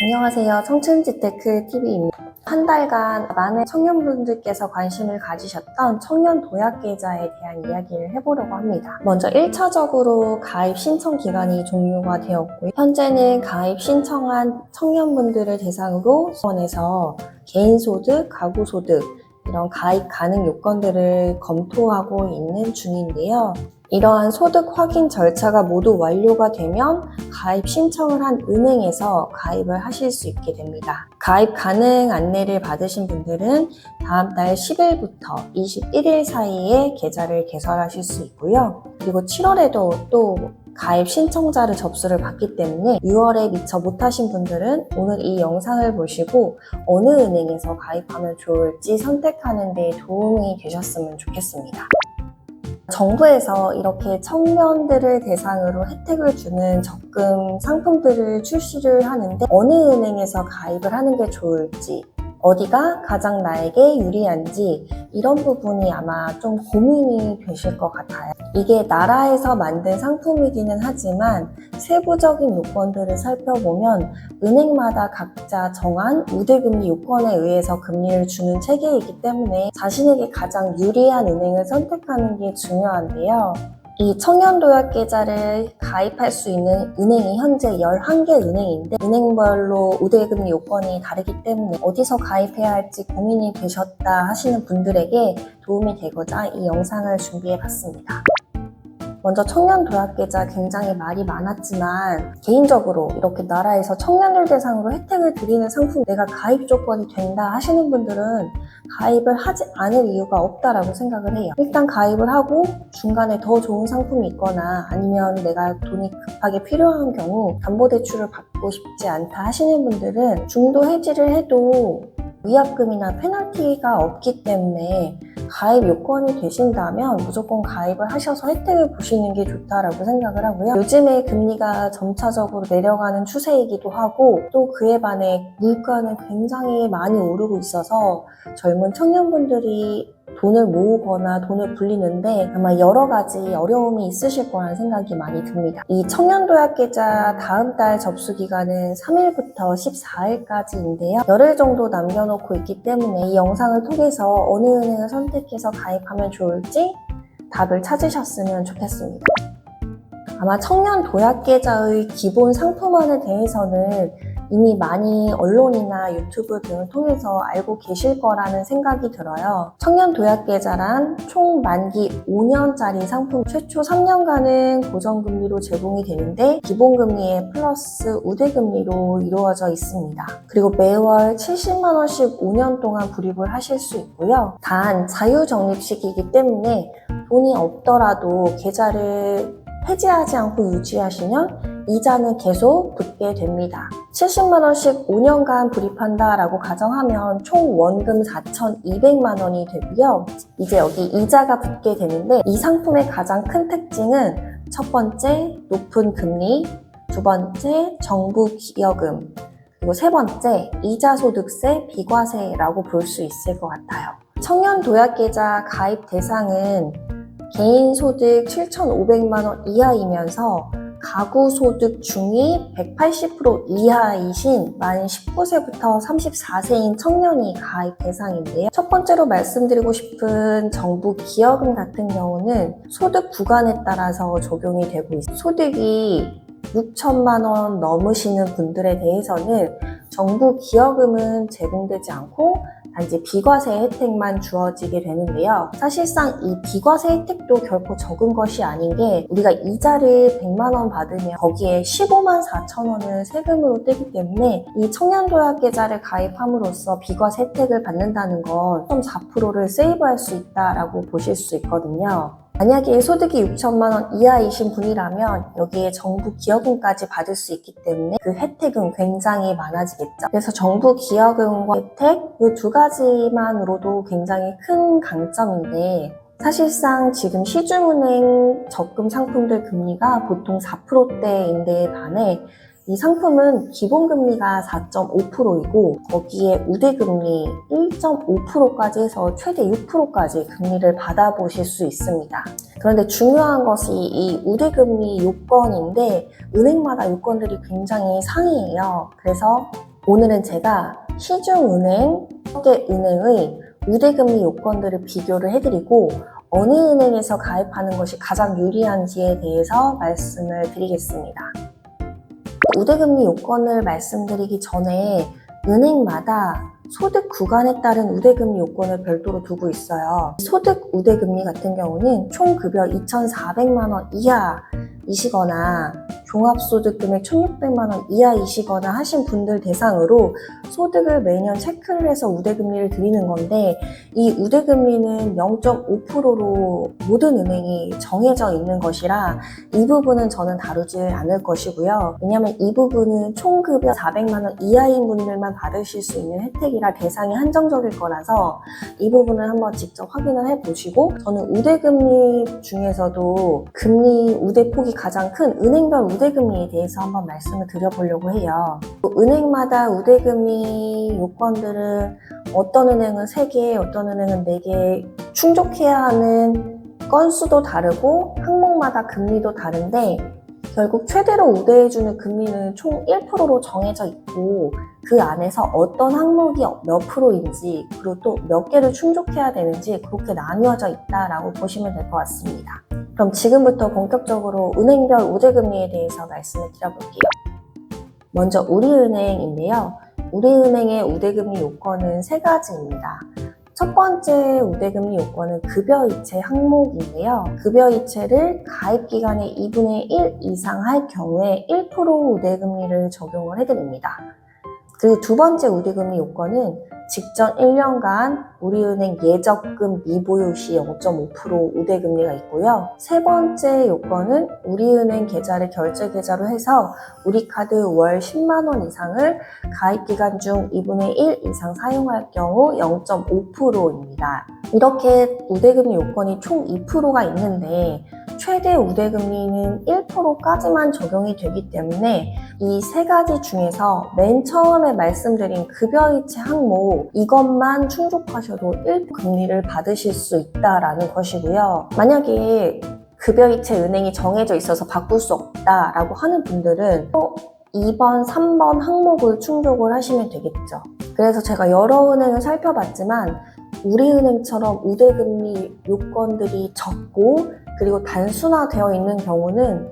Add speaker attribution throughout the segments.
Speaker 1: 안녕하세요. 청춘재테크TV입니다. 한 달간 많은 청년분들께서 관심을 가지셨던 청년 도약 계좌에 대한 이야기를 해보려고 합니다. 먼저 1차적으로 가입 신청 기간이 종료가 되었고요. 현재는 가입 신청한 청년분들을 대상으로 수원에서 개인소득, 가구소득 이런 가입 가능 요건들을 검토하고 있는 중인데요. 이러한 소득 확인 절차가 모두 완료가 되면 가입 신청을 한 은행에서 가입을 하실 수 있게 됩니다. 가입 가능 안내를 받으신 분들은 다음 달 10일부터 21일 사이에 계좌를 개설하실 수 있고요. 그리고 7월에도 또 가입 신청자를 접수를 받기 때문에 6월에 미처 못하신 분들은 오늘 이 영상을 보시고 어느 은행에서 가입하면 좋을지 선택하는 데 도움이 되셨으면 좋겠습니다. 정부에서 이렇게 청년들을 대상으로 혜택을 주는 적금 상품들을 출시를 하는데 어느 은행에서 가입을 하는 게 좋을지, 어디가 가장 나에게 유리한지 이런 부분이 아마 좀 고민이 되실 것 같아요. 이게 나라에서 만든 상품이기는 하지만 세부적인 요건들을 살펴보면 은행마다 각자 정한 우대금리 요건에 의해서 금리를 주는 체계이기 때문에 자신에게 가장 유리한 은행을 선택하는 게 중요한데요. 이 청년도약계좌를 가입할 수 있는 은행이 현재 11개 은행인데 은행별로 우대금리 요건이 다르기 때문에 어디서 가입해야 할지 고민이 되셨다 하시는 분들에게 도움이 되고자 이 영상을 준비해봤습니다. 먼저 청년도약계좌 굉장히 말이 많았지만 개인적으로 이렇게 나라에서 청년들 대상으로 혜택을 드리는 상품 내가 가입 조건이 된다 하시는 분들은 가입을 하지 않을 이유가 없다라고 생각을 해요. 일단 가입을 하고 중간에 더 좋은 상품이 있거나 아니면 내가 돈이 급하게 필요한 경우 담보대출을 받고 싶지 않다 하시는 분들은 중도 해지를 해도 위약금이나 페널티가 없기 때문에 가입 요건이 되신다면 무조건 가입을 하셔서 혜택을 보시는 게 좋다라고 생각을 하고요. 요즘에 금리가 점차적으로 내려가는 추세이기도 하고 또 그에 반해 물가는 굉장히 많이 오르고 있어서 젊은 청년분들이 돈을 모으거나 돈을 불리는데 아마 여러 가지 어려움이 있으실 거라는 생각이 많이 듭니다. 이 청년도약계좌 다음 달 접수 기간은 3일부터 14일까지인데요. 열흘 정도 남겨놓고 있기 때문에 이 영상을 통해서 어느 은행을 선택해서 가입하면 좋을지 답을 찾으셨으면 좋겠습니다. 아마 청년도약계좌의 기본 상품안에 대해서는 이미 많이 언론이나 유튜브 등을 통해서 알고 계실 거라는 생각이 들어요. 청년도약계좌란 총 만기 5년짜리 상품 최초 3년간은 고정금리로 제공이 되는데 기본금리에 플러스 우대금리로 이루어져 있습니다. 그리고 매월 70만 원씩 5년 동안 불입을 하실 수 있고요. 단 자유적립식이기 때문에 돈이 없더라도 계좌를 해지하지 않고 유지하시면 이자는 계속 붙게 됩니다. 70만 원씩 5년간 불입한다라고 가정하면 총 원금 4,200만 원이 되고요. 이제 여기 이자가 붙게 되는데 이 상품의 가장 큰 특징은 첫 번째, 높은 금리, 두 번째, 정부 기여금, 그리고 세 번째, 이자소득세, 비과세라고 볼 수 있을 것 같아요. 청년도약계좌 가입 대상은 개인소득 7,500만 원 이하이면서 가구소득 중위 180% 이하이신 만 19세부터 34세인 청년이 가입 대상인데요. 첫 번째로 말씀드리고 싶은 정부 기여금 같은 경우는 소득 구간에 따라서 적용이 되고 있습니다. 소득이 6천만 원 넘으시는 분들에 대해서는 정부 기여금은 제공되지 않고 단지 비과세 혜택만 주어지게 되는데요. 사실상 이 비과세 혜택도 결코 적은 것이 아닌 게 우리가 이자를 100만 원 받으면 거기에 15만 4천 원을 세금으로 떼기 때문에 이 청년도약계좌를 가입함으로써 비과세 혜택을 받는다는 건 0.4%를 세이브할 수 있다라고 보실 수 있거든요. 만약에 소득이 6천만 원 이하이신 분이라면 여기에 정부 기여금까지 받을 수 있기 때문에 그 혜택은 굉장히 많아지겠죠. 그래서 정부 기여금과 혜택 이 두 가지만으로도 굉장히 큰 강점인데 사실상 지금 시중은행 적금 상품들 금리가 보통 4%대인데 반해 이 상품은 기본금리가 4.5%이고 거기에 우대금리 1.5%까지 해서 최대 6%까지 금리를 받아보실 수 있습니다. 그런데 중요한 것이 이 우대금리 요건인데 은행마다 요건들이 굉장히 상이해요. 그래서 오늘은 제가 시중은행, 개 은행의 우대금리 요건들을 비교를 해드리고 어느 은행에서 가입하는 것이 가장 유리한지에 대해서 말씀을 드리겠습니다. 우대금리 요건을 말씀드리기 전에 은행마다 소득 구간에 따른 우대금리 요건을 별도로 두고 있어요. 소득 우대금리 같은 경우는 총 급여 2,400만 원 이하이시거나 종합소득 금액 1,600만 원 이하이시거나 하신 분들 대상으로 소득을 매년 체크를 해서 우대금리를 드리는 건데, 이 우대금리는 0.5%로 모든 은행이 정해져 있는 것이라 이 부분은 저는 다루지 않을 것이고요. 왜냐하면 이 부분은 총 급여 400만 원 이하인 분들만 받으실 수 있는 혜택이라 대상이 한정적일 거라서 이 부분을 한번 직접 확인을 해보시고, 저는 우대금리 중에서도 금리 우대폭이 가장 큰 은행별 우대금리에 대해서 한번 말씀을 드려보려고 해요. 은행마다 우대금리 요건들은 어떤 은행은 3개, 어떤 은행은 4개 충족해야 하는 건수도 다르고 항목마다 금리도 다른데, 결국 최대로 우대해주는 금리는 총 1%로 정해져 있고 그 안에서 어떤 항목이 몇 프로인지, 그리고 또 몇 개를 충족해야 되는지 그렇게 나뉘어져 있다라고 보시면 될 것 같습니다. 그럼 지금부터 본격적으로 은행별 우대금리에 대해서 말씀을 드려볼게요. 먼저 우리은행인데요. 우리은행의 우대금리 요건은 3가지입니다. 첫 번째 우대금리 요건은 급여이체 항목인데요. 급여이체를 가입기간의 2분의 1 이상 할 경우에 1% 우대금리를 적용을 해드립니다. 그리고 두 번째 우대금리 요건은 직전 1년간 우리은행 예적금 미보유 시 0.5% 우대금리가 있고요. 세 번째 요건은 우리은행 계좌를 결제 계좌로 해서 우리카드 월 10만 원 이상을 가입기간 중 2분의 1 이상 사용할 경우 0.5%입니다. 이렇게 우대금리 요건이 총 2%가 있는데 최대 우대금리는 1%까지만 적용이 되기 때문에 이 3가지 중에서 맨 처음에 말씀드린 급여이체 항목, 이것만 충족하셔도 1% 금리를 받으실 수 있다라는 것이고요. 만약에 급여이체 은행이 정해져 있어서 바꿀 수 없다라고 하는 분들은 또 2번, 3번 항목을 충족을 하시면 되겠죠. 그래서 제가 여러 은행을 살펴봤지만 우리은행처럼 우대금리 요건들이 적고 그리고 단순화되어 있는 경우는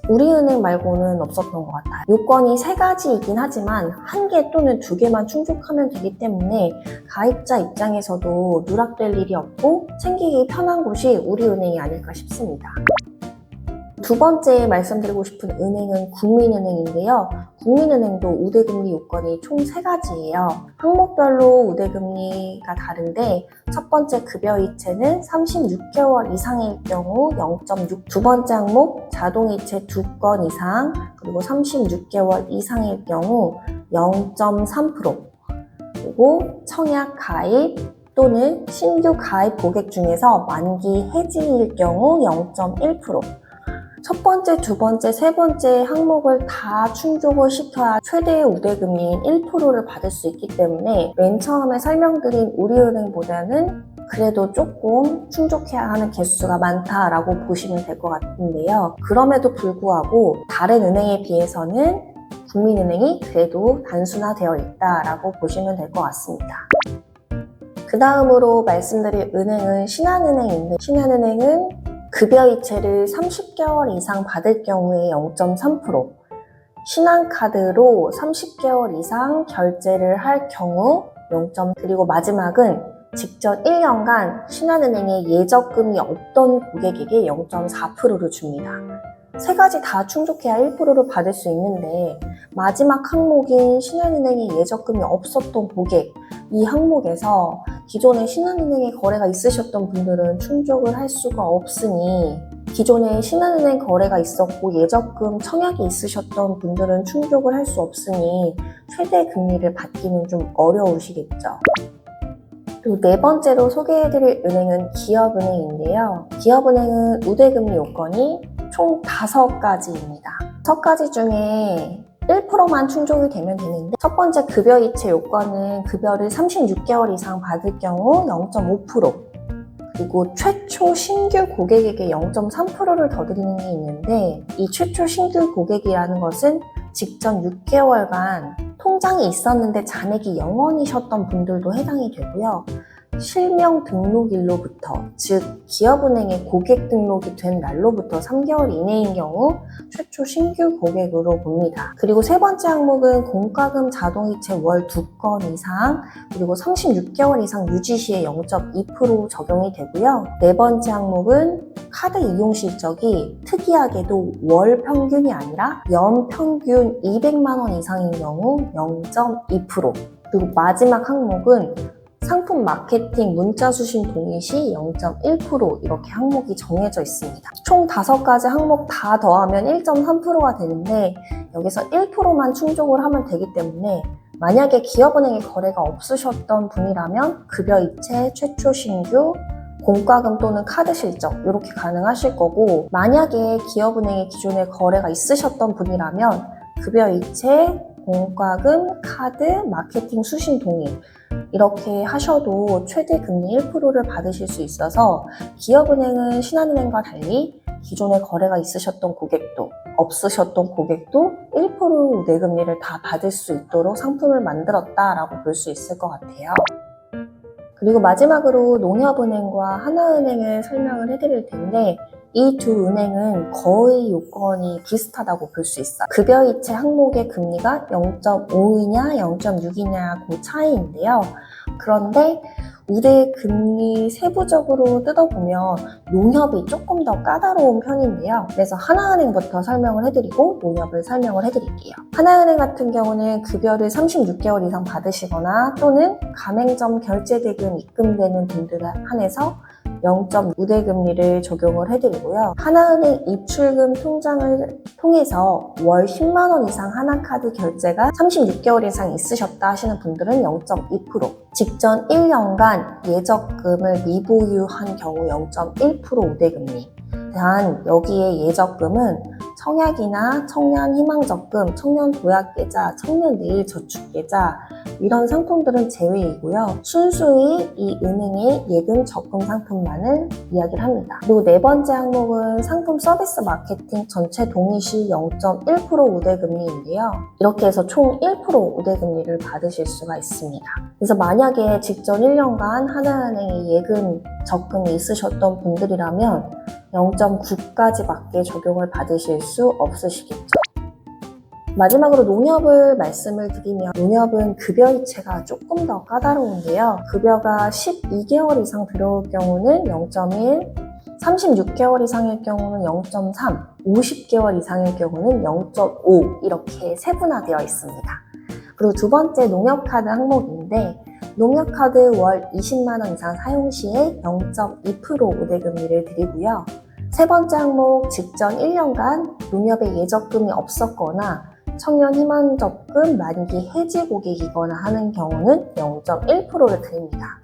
Speaker 1: 우리은행 말고는 없었던 것 같아요. 요건이 3가지이긴 하지만 1개 또는 2개만 충족하면 되기 때문에 가입자 입장에서도 누락될 일이 없고 챙기기 편한 곳이 우리은행이 아닐까 싶습니다. 두 번째 말씀드리고 싶은 은행은 국민은행인데요. 국민은행도 우대금리 요건이 총 3가지예요. 항목별로 우대금리가 다른데 첫 번째 급여이체는 36개월 이상일 경우 0.6, 두 번째 항목 자동이체 2건 이상, 그리고 36개월 이상일 경우 0.3%, 그리고 청약 가입 또는 신규 가입 고객 중에서 만기 해지일 경우 0.1%, 첫 번째, 두 번째, 세 번째 항목을 다 충족을 시켜야 최대의 우대금리인 1%를 받을 수 있기 때문에 맨 처음에 설명드린 우리은행보다는 그래도 조금 충족해야 하는 개수가 많다라고 보시면 될 것 같은데요. 그럼에도 불구하고 다른 은행에 비해서는 국민은행이 그래도 단순화되어 있다라고 보시면 될 것 같습니다. 그 다음으로 말씀드릴 은행은 신한은행인데, 신한은행은 급여이체를 30개월 이상 받을 경우에 0.3%, 신한카드로 30개월 이상 결제를 할 경우 0. 그리고 마지막은 직전 1년간 신한은행에 예적금이 없던 고객에게 0.4%를 줍니다. 3가지 다 충족해야 1%를 받을 수 있는데 마지막 항목인 신한은행에 예적금이 없었던 고객, 이 항목에서 기존에 신한은행에 거래가 있으셨던 분들은 충족을 할 수가 없으니, 기존에 신한은행 거래가 있었고 예적금 청약이 있으셨던 분들은 충족을 할 수 없으니 최대 금리를 받기는 좀 어려우시겠죠. 그리고 네 번째로 소개해드릴 은행은 기업은행인데요. 기업은행은 우대금리 요건이 총 5가지입니다. 5가지 중에 1%만 충족이 되면 되는데, 첫 번째 급여이체 요건은 급여를 36개월 이상 받을 경우 0.5%, 그리고 최초 신규 고객에게 0.3%를 더 드리는 게 있는데, 이 최초 신규 고객이라는 것은 직전 6개월간 통장이 있었는데 잔액이 0원이셨던 분들도 해당이 되고요. 실명 등록일로부터, 즉 기업은행에 고객 등록이 된 날로부터 3개월 이내인 경우 최초 신규 고객으로 봅니다. 그리고 세 번째 항목은 공과금 자동이체 월 2건 이상, 그리고 36개월 이상 유지 시에 0.2% 적용이 되고요. 네 번째 항목은 카드 이용 실적이 특이하게도 월 평균이 아니라 연 평균 200만 원 이상인 경우 0.2%. 그리고 마지막 항목은 상품 마케팅 문자 수신 동의 시 0.1% 이렇게 항목이 정해져 있습니다. 총 5가지 항목 다 더하면 1.3%가 되는데 여기서 1%만 충족을 하면 되기 때문에 만약에 기업은행에 거래가 없으셨던 분이라면 급여 이체, 최초 신규, 공과금 또는 카드 실적 이렇게 가능하실 거고, 만약에 기업은행에 기존에 거래가 있으셨던 분이라면 급여 이체, 공과금, 카드, 마케팅 수신 동의 이렇게 하셔도 최대 금리 1%를 받으실 수 있어서 기업은행은 신한은행과 달리 기존에 거래가 있으셨던 고객도 없으셨던 고객도 1% 우대금리를 다 받을 수 있도록 상품을 만들었다라고 볼 수 있을 것 같아요. 그리고 마지막으로 농협은행과 하나은행을 설명을 해드릴 텐데 이 두 은행은 거의 요건이 비슷하다고 볼 수 있어요. 급여이체 항목의 금리가 0.5이냐 0.6이냐 그 차이인데요. 그런데 우대 금리 세부적으로 뜯어보면 농협이 조금 더 까다로운 편인데요. 그래서 하나은행부터 설명을 해드리고 농협을 설명을 해드릴게요. 하나은행 같은 경우는 급여를 36개월 이상 받으시거나 또는 가맹점 결제대금 입금되는 분들에 한해서 0.5 우대금리를 적용을 해드리고요. 하나은행 입출금 통장을 통해서 월 10만 원 이상 하나카드 결제가 36개월 이상 있으셨다 하시는 분들은 0.2%, 직전 1년간 예적금을 미보유한 경우 0.1% 우대금리. 단 여기에 예적금은 청약이나 청년 희망적금, 청년 도약계좌, 청년 내일저축계좌 이런 상품들은 제외이고요. 순수히 이 은행의 예금 적금 상품만을 이야기를 합니다. 그리고 네 번째 항목은 상품 서비스 마케팅 전체 동의 시 0.1% 우대금리인데요. 이렇게 해서 총 1% 우대금리를 받으실 수가 있습니다. 그래서 만약에 직전 1년간 하나은행에 예금 적금이 있으셨던 분들이라면 0.9까지밖에 적용을 받으실 수 없으시겠죠. 마지막으로 농협을 말씀을 드리면 농협은 급여이체가 조금 더 까다로운데요. 급여가 12개월 이상 들어올 경우는 0.1, 36개월 이상일 경우는 0.3, 50개월 이상일 경우는 0.5 이렇게 세분화되어 있습니다. 그리고 두 번째 농협카드 항목인데 농협카드 월 20만 원 이상 사용 시에 0.2% 우대금리를 드리고요. 세 번째 항목 직전 1년간 농협에 예적금이 없었거나 청년 희망적금 만기 해지 고객이거나 하는 경우는 0.1%를 드립니다.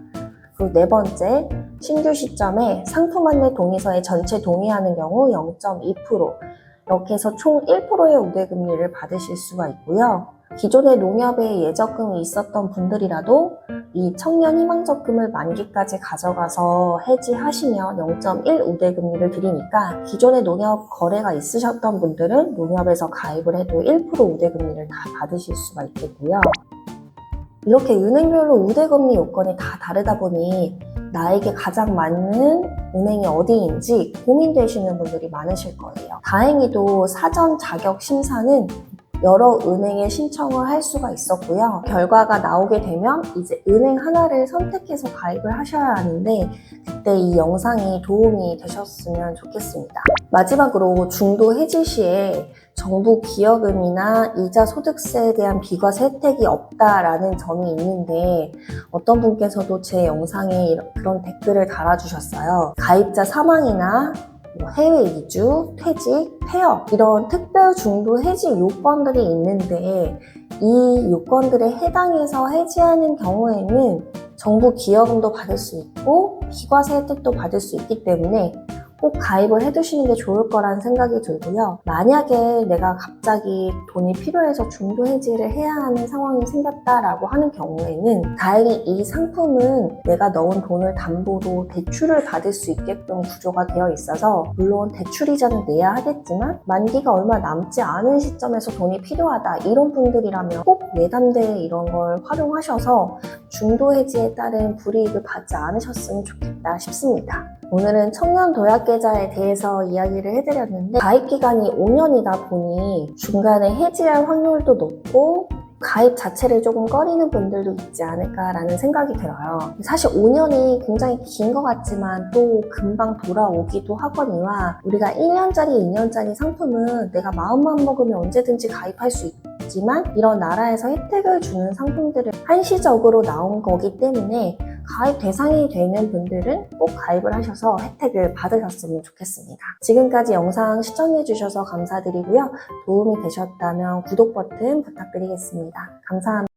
Speaker 1: 그리고 네 번째, 신규 시점에 상품 안내 동의서에 전체 동의하는 경우 0.2%, 이렇게 해서 총 1%의 우대금리를 받으실 수가 있고요. 기존에 농협에 예적금이 있었던 분들이라도 이 청년 희망적금을 만기까지 가져가서 해지하시면 0.1 우대금리를 드리니까 기존에 농협 거래가 있으셨던 분들은 농협에서 가입을 해도 1% 우대금리를 다 받으실 수가 있겠고요. 이렇게 은행별로 우대금리 요건이 다 다르다 보니 나에게 가장 맞는 은행이 어디인지 고민되시는 분들이 많으실 거예요. 다행히도 사전 자격 심사는 여러 은행에 신청을 할 수가 있었고요. 결과가 나오게 되면 이제 은행 하나를 선택해서 가입을 하셔야 하는데 그때 이 영상이 도움이 되셨으면 좋겠습니다. 마지막으로 중도 해지 시에 정부 기여금이나 이자 소득세에 대한 비과세 혜택이 없다라는 점이 있는데 어떤 분께서도 제 영상에 그런 댓글을 달아주셨어요. 가입자 사망이나 해외 이주, 퇴직, 폐업 이런 특별 중도 해지 요건들이 있는데 이 요건들에 해당해서 해지하는 경우에는 정부 기여금도 받을 수 있고 비과세 혜택도 받을 수 있기 때문에 꼭 가입을 해두시는 게 좋을 거라는 생각이 들고요. 만약에 내가 갑자기 돈이 필요해서 중도 해지를 해야 하는 상황이 생겼다라고 하는 경우에는 다행히 이 상품은 내가 넣은 돈을 담보로 대출을 받을 수 있게끔 구조가 되어 있어서 물론 대출이자는 내야 하겠지만 만기가 얼마 남지 않은 시점에서 돈이 필요하다 이런 분들이라면 꼭 내담대에 이런 걸 활용하셔서 중도 해지에 따른 불이익을 받지 않으셨으면 좋겠다 싶습니다. 오늘은 청년 도약 계좌에 대해서 이야기를 해드렸는데 가입 기간이 5년이다 보니 중간에 해지할 확률도 높고 가입 자체를 조금 꺼리는 분들도 있지 않을까라는 생각이 들어요. 사실 5년이 굉장히 긴 것 같지만 또 금방 돌아오기도 하거니와 우리가 1년짜리, 2년짜리 상품은 내가 마음만 먹으면 언제든지 가입할 수 있지만 이런 나라에서 혜택을 주는 상품들은 한시적으로 나온 거기 때문에 가입 대상이 되는 분들은 꼭 가입을 하셔서 혜택을 받으셨으면 좋겠습니다. 지금까지 영상 시청해주셔서 감사드리고요. 도움이 되셨다면 구독 버튼 부탁드리겠습니다. 감사합니다.